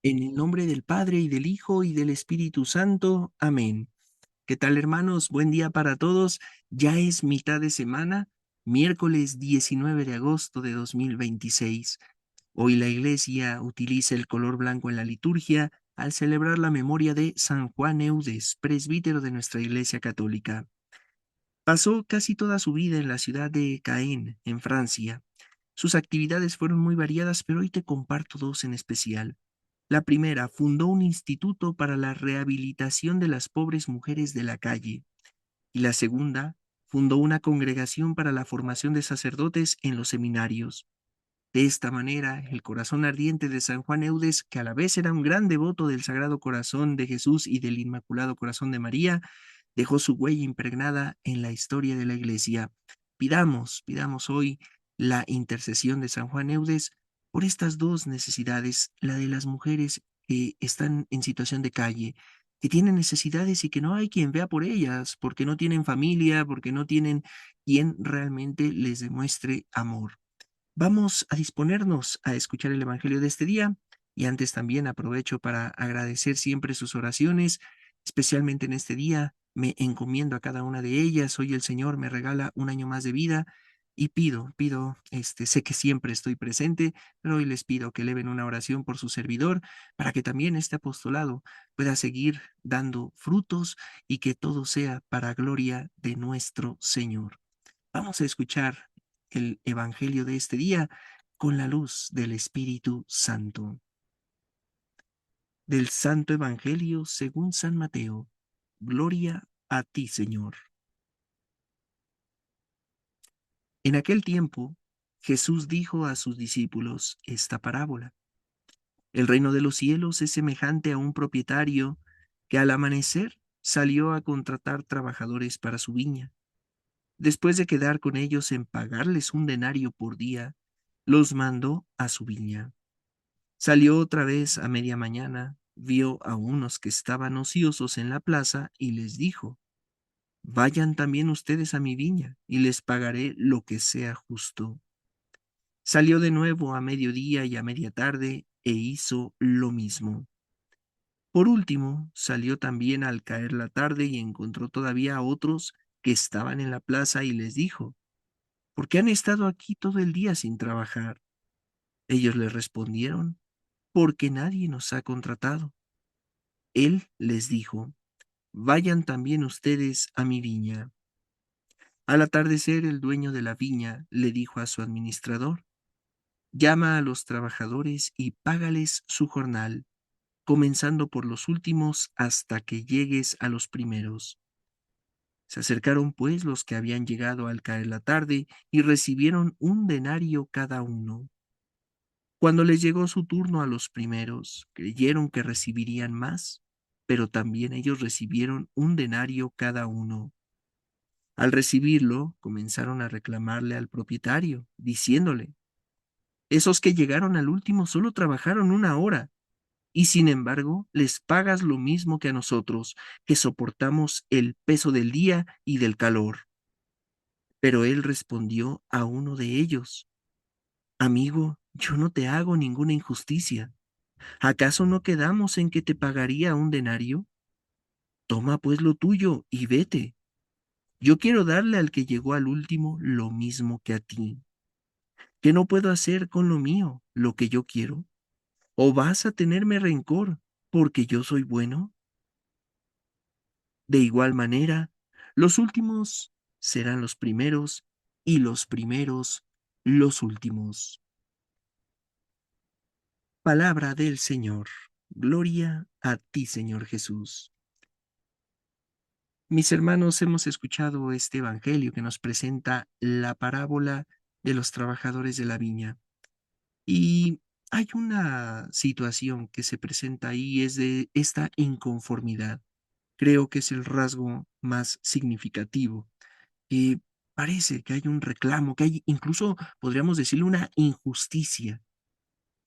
En el nombre del Padre y del Hijo y del Espíritu Santo. Amén. ¿Qué tal, hermanos? Buen día para todos. Ya es mitad de semana, miércoles 19 de agosto de 2026. Hoy la Iglesia utiliza el color blanco en la liturgia al celebrar la memoria de San Juan Eudes, presbítero de nuestra Iglesia Católica. Pasó casi toda su vida en la ciudad de Caen, en Francia. Sus actividades fueron muy variadas, pero hoy te comparto dos en especial. La primera, fundó un instituto para la rehabilitación de las pobres mujeres de la calle. Y la segunda, fundó una congregación para la formación de sacerdotes en los seminarios. De esta manera, el corazón ardiente de San Juan Eudes, que a la vez era un gran devoto del Sagrado Corazón de Jesús y del Inmaculado Corazón de María, dejó su huella impregnada en la historia de la Iglesia. Pidamos hoy la intercesión de San Juan Eudes por estas dos necesidades, la de las mujeres que están en situación de calle, que tienen necesidades y que no hay quien vea por ellas, porque no tienen familia, porque no tienen quien realmente les demuestre amor. Vamos a disponernos a escuchar el Evangelio de este día y antes también aprovecho para agradecer siempre sus oraciones, especialmente en este día. Me encomiendo a cada una de ellas. Hoy el Señor me regala un año más de vida y sé que siempre estoy presente, pero hoy les pido que eleven una oración por su servidor para que también este apostolado pueda seguir dando frutos y que todo sea para gloria de nuestro Señor. Vamos a escuchar el Evangelio de este día con la luz del Espíritu Santo. Del Santo Evangelio según San Mateo. Gloria a ti, Señor. En aquel tiempo, Jesús dijo a sus discípulos esta parábola. El reino de los cielos es semejante a un propietario que al amanecer salió a contratar trabajadores para su viña. Después de quedar con ellos en pagarles un denario por día, los mandó a su viña. Salió otra vez a media mañana, vio a unos que estaban ociosos en la plaza y les dijo, vayan también ustedes a mi viña y les pagaré lo que sea justo. Salió de nuevo a mediodía y a media tarde e hizo lo mismo. Por último, salió también al caer la tarde y encontró todavía a otros que estaban en la plaza y les dijo, ¿por qué han estado aquí todo el día sin trabajar? Ellos le respondieron, porque nadie nos ha contratado. Él les dijo, vayan también ustedes a mi viña. Al atardecer, el dueño de la viña le dijo a su administrador, llama a los trabajadores y págales su jornal, comenzando por los últimos hasta que llegues a los primeros. Se acercaron pues los que habían llegado al caer la tarde y recibieron un denario cada uno. Cuando les llegó su turno a los primeros, creyeron que recibirían más, pero también ellos recibieron un denario cada uno. Al recibirlo, comenzaron a reclamarle al propietario, diciéndole, esos que llegaron al último solo trabajaron una hora, y sin embargo les pagas lo mismo que a nosotros, que soportamos el peso del día y del calor. Pero él respondió a uno de ellos, amigo, yo no te hago ninguna injusticia. ¿Acaso no quedamos en que te pagaría un denario? Toma pues lo tuyo y vete. Yo quiero darle al que llegó al último lo mismo que a ti. ¿Qué no puedo hacer con lo mío lo que yo quiero? ¿O vas a tenerme rencor porque yo soy bueno? De igual manera, los últimos serán los primeros y los primeros los últimos. Palabra del Señor. Gloria a ti, Señor Jesús. Mis hermanos, hemos escuchado este evangelio que nos presenta la parábola de los trabajadores de la viña. Y hay una situación que se presenta ahí, es de esta inconformidad. Creo que es el rasgo más significativo. Parece que hay un reclamo, que hay incluso, podríamos decirle, una injusticia.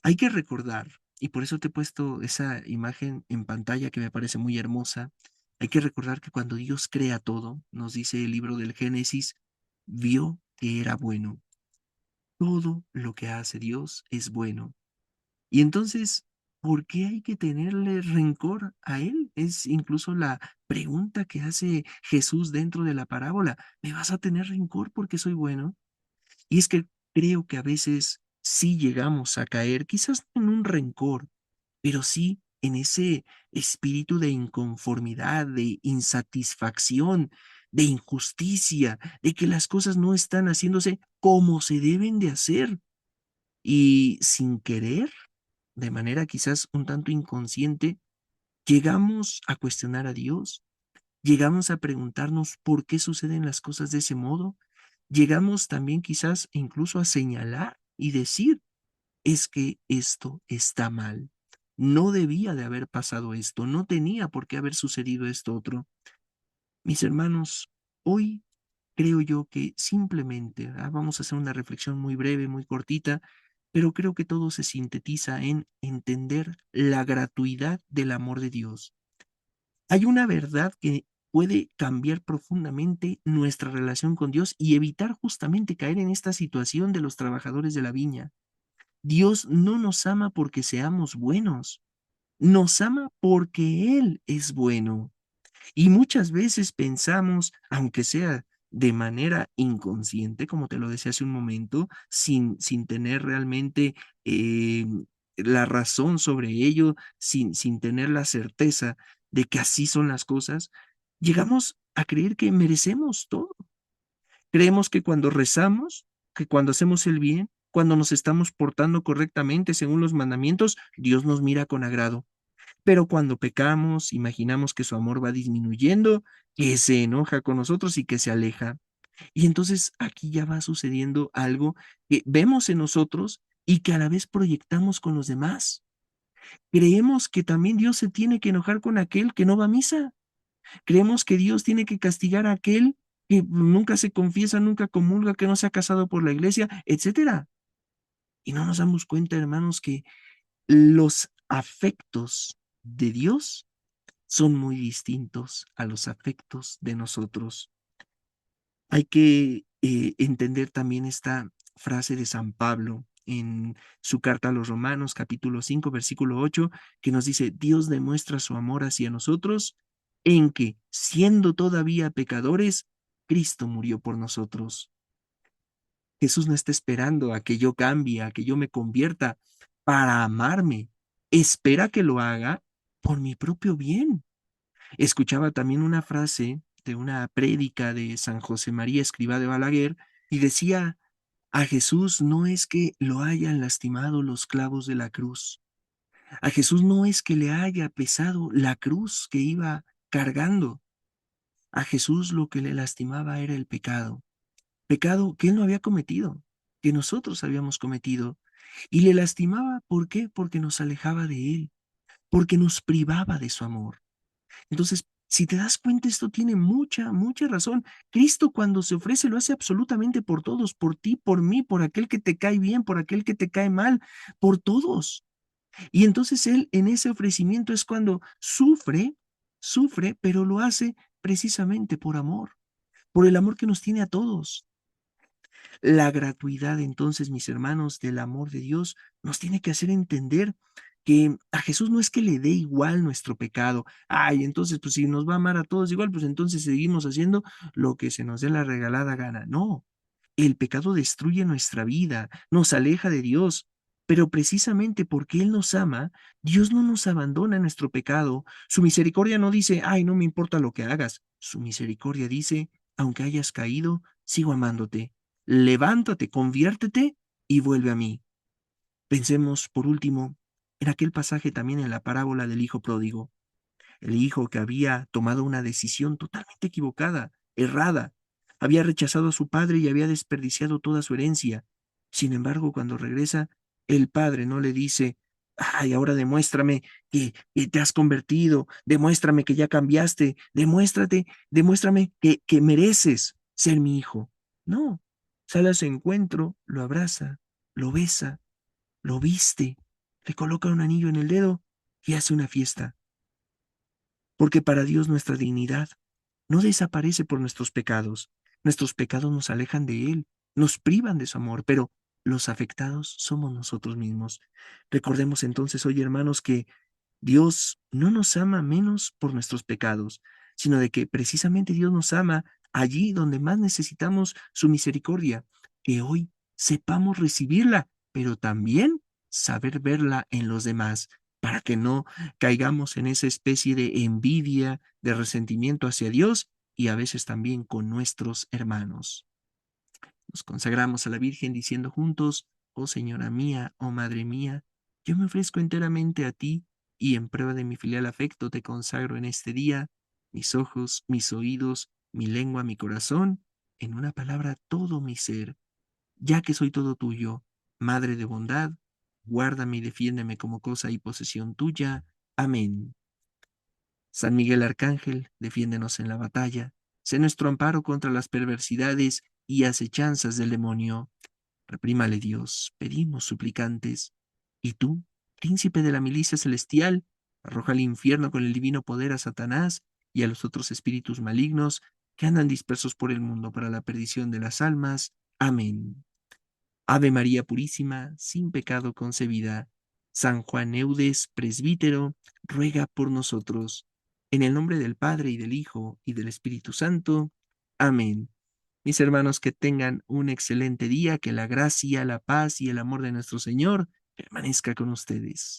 Hay que recordar, y por eso te he puesto esa imagen en pantalla que me parece muy hermosa, hay que recordar que cuando Dios crea todo, nos dice el libro del Génesis, vio que era bueno. Todo lo que hace Dios es bueno. Y entonces, ¿por qué hay que tenerle rencor a él? Es incluso la pregunta que hace Jesús dentro de la parábola. ¿Me vas a tener rencor porque soy bueno? Y es que creo que a veces sí llegamos a caer, quizás no en un rencor, pero sí en ese espíritu de inconformidad, de insatisfacción, de injusticia, de que las cosas no están haciéndose como se deben de hacer. Y sin querer, de manera quizás un tanto inconsciente, llegamos a cuestionar a Dios, llegamos a preguntarnos por qué suceden las cosas de ese modo, llegamos también quizás incluso a señalar y decir, es que esto está mal. No debía de haber pasado esto, no tenía por qué haber sucedido esto otro. Mis hermanos, hoy creo yo que simplemente, vamos a hacer una reflexión muy breve, muy cortita, pero creo que todo se sintetiza en entender la gratuidad del amor de Dios. Hay una verdad que puede cambiar profundamente nuestra relación con Dios y evitar justamente caer en esta situación de los trabajadores de la viña. Dios no nos ama porque seamos buenos, nos ama porque Él es bueno. Y muchas veces pensamos, aunque sea de manera inconsciente, como te lo decía hace un momento, sin tener realmente la razón sobre ello, sin tener la certeza de que así son las cosas, llegamos a creer que merecemos todo. Creemos que cuando rezamos, que cuando hacemos el bien, cuando nos estamos portando correctamente según los mandamientos, Dios nos mira con agrado. Pero cuando pecamos, imaginamos que su amor va disminuyendo, que se enoja con nosotros y que se aleja. Y entonces aquí ya va sucediendo algo que vemos en nosotros y que a la vez proyectamos con los demás. Creemos que también Dios se tiene que enojar con aquel que no va a misa. Creemos que Dios tiene que castigar a aquel que nunca se confiesa, nunca comulga, que no se ha casado por la iglesia, etcétera. Y no nos damos cuenta, hermanos, que los afectos de Dios son muy distintos a los afectos de nosotros. Hay que entender también esta frase de San Pablo en su carta a los Romanos, capítulo 5 versículo 8 que nos dice, Dios demuestra su amor hacia nosotros en que, siendo todavía pecadores, Cristo murió por nosotros. Jesús no está esperando a que yo cambie, a que yo me convierta para amarme. Espera que lo haga por mi propio bien. Escuchaba también una frase de una prédica de San José María Escrivá de Balaguer y decía, a Jesús no es que lo hayan lastimado los clavos de la cruz, a Jesús no es que le haya pesado la cruz que iba cargando, a Jesús lo que le lastimaba era el pecado, pecado que él no había cometido, que nosotros habíamos cometido, y le lastimaba, ¿por qué? Porque nos alejaba de él, porque nos privaba de su amor. Entonces, si te das cuenta, esto tiene mucha, mucha razón. Cristo cuando se ofrece lo hace absolutamente por todos, por ti, por mí, por aquel que te cae bien, por aquel que te cae mal, por todos. Y entonces Él en ese ofrecimiento es cuando sufre, sufre, pero lo hace precisamente por amor, por el amor que nos tiene a todos. La gratuidad, entonces, mis hermanos, del amor de Dios nos tiene que hacer entender que a Jesús no es que le dé igual nuestro pecado. Ay, entonces, pues si nos va a amar a todos igual, pues entonces seguimos haciendo lo que se nos dé la regalada gana. No, el pecado destruye nuestra vida, nos aleja de Dios. Pero precisamente porque Él nos ama, Dios no nos abandona en nuestro pecado. Su misericordia no dice, ay, no me importa lo que hagas. Su misericordia dice, aunque hayas caído, sigo amándote. Levántate, conviértete y vuelve a mí. Pensemos, por último, en aquel pasaje también en la parábola del hijo pródigo, el hijo que había tomado una decisión totalmente equivocada, errada, había rechazado a su padre y había desperdiciado toda su herencia. Sin embargo, cuando regresa, el padre no le dice, ay, ahora demuéstrame que te has convertido, demuéstrame que ya cambiaste, demuéstrame que mereces ser mi hijo. No, sale a su encuentro, lo abraza, lo besa, lo viste, le coloca un anillo en el dedo y hace una fiesta. Porque para Dios nuestra dignidad no desaparece por nuestros pecados. Nuestros pecados nos alejan de Él, nos privan de su amor, pero los afectados somos nosotros mismos. Recordemos entonces hoy, hermanos, que Dios no nos ama menos por nuestros pecados, sino de que precisamente Dios nos ama allí donde más necesitamos su misericordia, que hoy sepamos recibirla, pero también saber verla en los demás, para que no caigamos en esa especie de envidia, de resentimiento hacia Dios y a veces también con nuestros hermanos. Nos consagramos a la Virgen diciendo juntos: oh Señora mía, oh Madre mía, yo me ofrezco enteramente a ti y en prueba de mi filial afecto te consagro en este día mis ojos, mis oídos, mi lengua, mi corazón, en una palabra todo mi ser, ya que soy todo tuyo, Madre de bondad, guárdame y defiéndeme como cosa y posesión tuya. Amén. San Miguel Arcángel, defiéndenos en la batalla, sé nuestro amparo contra las perversidades y acechanzas del demonio. Reprímale Dios, pedimos suplicantes. Y tú, príncipe de la milicia celestial, arroja al infierno con el divino poder a Satanás y a los otros espíritus malignos que andan dispersos por el mundo para la perdición de las almas. Amén. Ave María Purísima, sin pecado concebida. San Juan Eudes, presbítero, ruega por nosotros. En el nombre del Padre y del Hijo y del Espíritu Santo. Amén. Mis hermanos, que tengan un excelente día, que la gracia, la paz y el amor de nuestro Señor permanezca con ustedes.